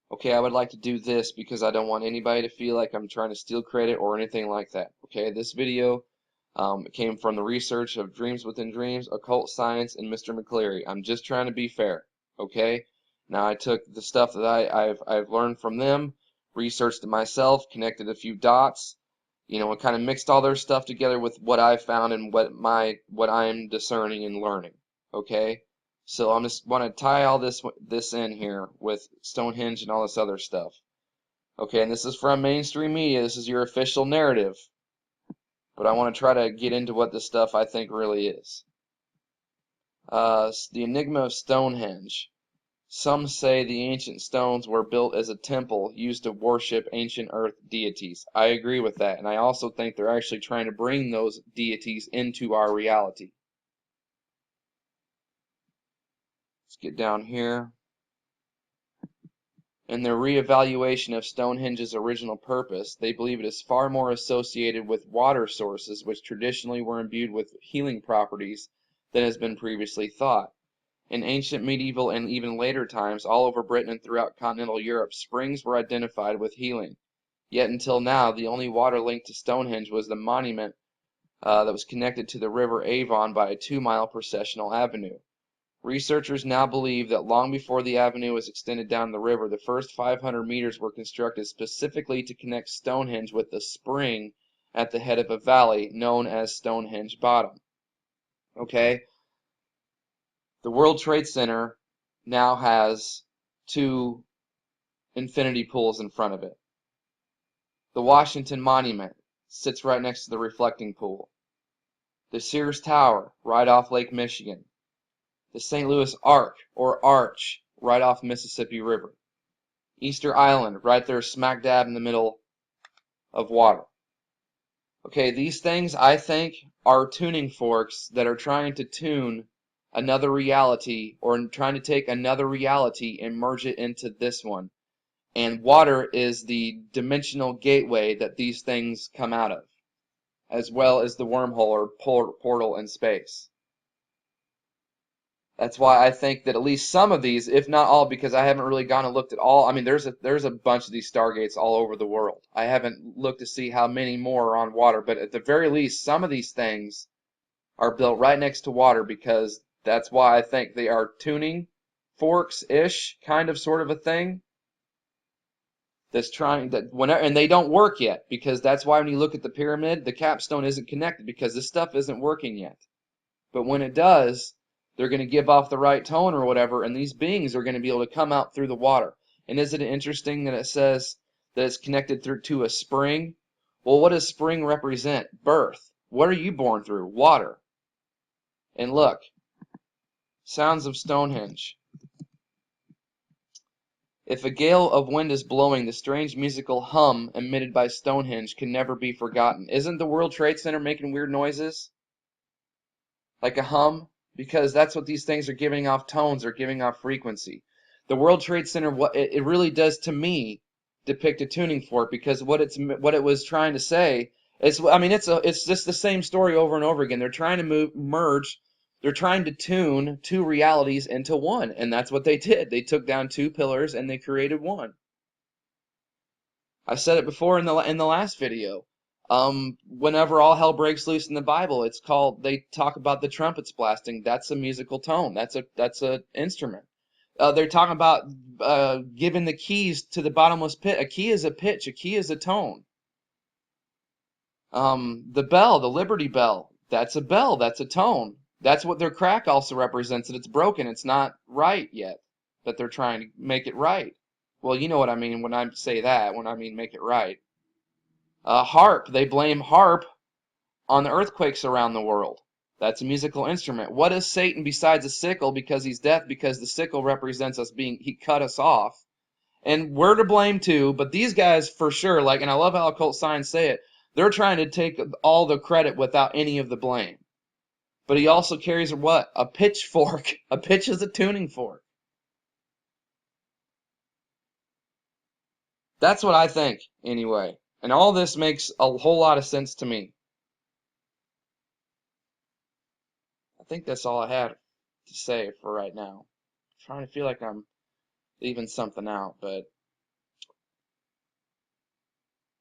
Okay, I would like to do this because I don't want anybody to feel like I'm trying to steal credit or anything like that. Okay, this video came from the research of Dreams Within Dreams, Occult Science, and Mr. McCleary. I'm just trying to be fair. Okay, now I took the stuff that I've learned from them, researched it myself, connected a few dots, and kind of mixed all their stuff together with what I found and what I'm discerning and learning. Okay. So I'm just want to tie all this in here with Stonehenge and all this other stuff. Okay, and this is from mainstream media. This is your official narrative. But I want to try to get into what this stuff I think really is. The enigma of Stonehenge. Some say the ancient stones were built as a temple used to worship ancient earth deities. I agree with that, and I also think they're actually trying to bring those deities into our reality. Let's get down here. In their reevaluation of Stonehenge's original purpose, they believe it is far more associated with water sources, which traditionally were imbued with healing properties, than has been previously thought. In ancient, medieval, and even later times, all over Britain and throughout continental Europe, springs were identified with healing. Yet until now, the only water link to Stonehenge was the monument that was connected to the river Avon by a 2-mile processional avenue. Researchers now believe that long before the avenue was extended down the river, the first 500 meters were constructed specifically to connect Stonehenge with the spring at the head of a valley known as Stonehenge Bottom. Okay? The World Trade Center now has 2 infinity pools in front of it. The Washington Monument sits right next to the reflecting pool. The Sears Tower, right off Lake Michigan. The St. Louis Arc, or Arch, right off Mississippi River. Easter Island, right there smack dab in the middle of water. Okay, these things, I think, are tuning forks that are trying to tune another reality, or trying to take another reality and merge it into this one. And water is the dimensional gateway that these things come out of, as well as the wormhole or portal in space. That's why I think that at least some of these, if not all, because I haven't really gone and looked at all. I mean, there's a bunch of these stargates all over the world. I haven't looked to see how many more are on water, but at the very least, some of these things are built right next to water, because that's why I think they are tuning forks-ish, kind of sort of a thing. That's trying that whenever, and they don't work yet, because that's why when you look at the pyramid, the capstone isn't connected, because this stuff isn't working yet. But when it does, they're going to give off the right tone or whatever, and these beings are going to be able to come out through the water. And isn't it interesting that it says that it's connected through to a spring? Well, what does spring represent? Birth. What are you born through? Water. And look, sounds of Stonehenge. If a gale of wind is blowing, the strange musical hum emitted by Stonehenge can never be forgotten. Isn't the World Trade Center making weird noises? Like a hum? Because that's what these things are giving off tones, or giving off frequency. The World Trade Center, what it really does to me, depict a tuning fork, because what it was trying to say is, I mean, it's just the same story over and over again. They're trying to merge, they're trying to tune 2 realities into one, and that's what they did. They took down 2 pillars and they created one. I said it before in the last video. Whenever all hell breaks loose in the Bible, they talk about the trumpets blasting. That's a musical tone. That's a instrument. They're talking about giving the keys to the bottomless pit. A key is a pitch. A key is a tone. The bell, the Liberty Bell, that's a bell. That's a tone. That's what their crack also represents. That it's broken. It's not right yet. But they're trying to make it right. Well, you know what I mean when I say that. When I mean make it right. Harp. They blame harp on the earthquakes around the world. That's a musical instrument. What is Satan besides a sickle? Because he's death, because the sickle represents us he cut us off. And we're to blame too, but these guys for sure, and I love how occult science say it, they're trying to take all the credit without any of the blame. But he also carries what? A pitchfork. A pitch is a tuning fork. That's what I think, anyway. And all this makes a whole lot of sense to me. I think that's all I had to say for right now. I'm trying to feel like I'm leaving something out, but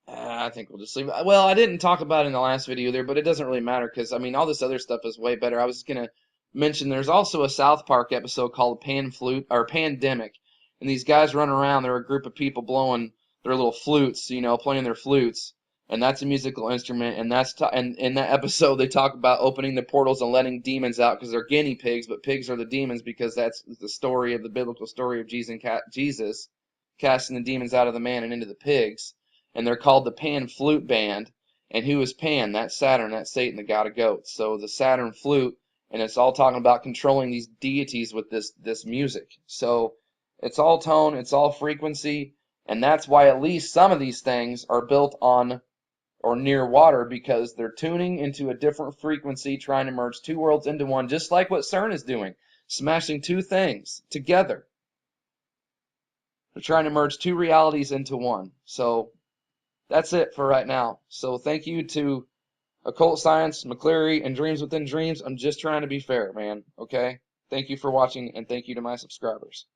I think we'll just leave it. Well, I didn't talk about it in the last video there, but it doesn't really matter because, I mean, all this other stuff is way better. I was going to mention there's also a South Park episode called Pan Flute or Pandemic. And these guys run around. They're a group of people blowing their little flutes, playing their flutes. And that's a musical instrument. And and in that episode, they talk about opening the portals and letting demons out because they're guinea pigs, but pigs are the demons because that's the story of the biblical story of Jesus casting the demons out of the man and into the pigs, and they're called the Pan Flute Band. And who is Pan? That's Saturn, that's Satan, the god of goats. So the Saturn flute, and it's all talking about controlling these deities with this music. So it's all tone, it's all frequency, and that's why at least some of these things are built on or near water because they're tuning into a different frequency, trying to merge two worlds into one, just like what CERN is doing, smashing two things together. They're trying to merge two realities into one. So that's it for right now. So thank you to Occult Science, McCleary, and Dreams Within Dreams. I'm just trying to be fair, man. Okay? Thank you for watching, and thank you to my subscribers.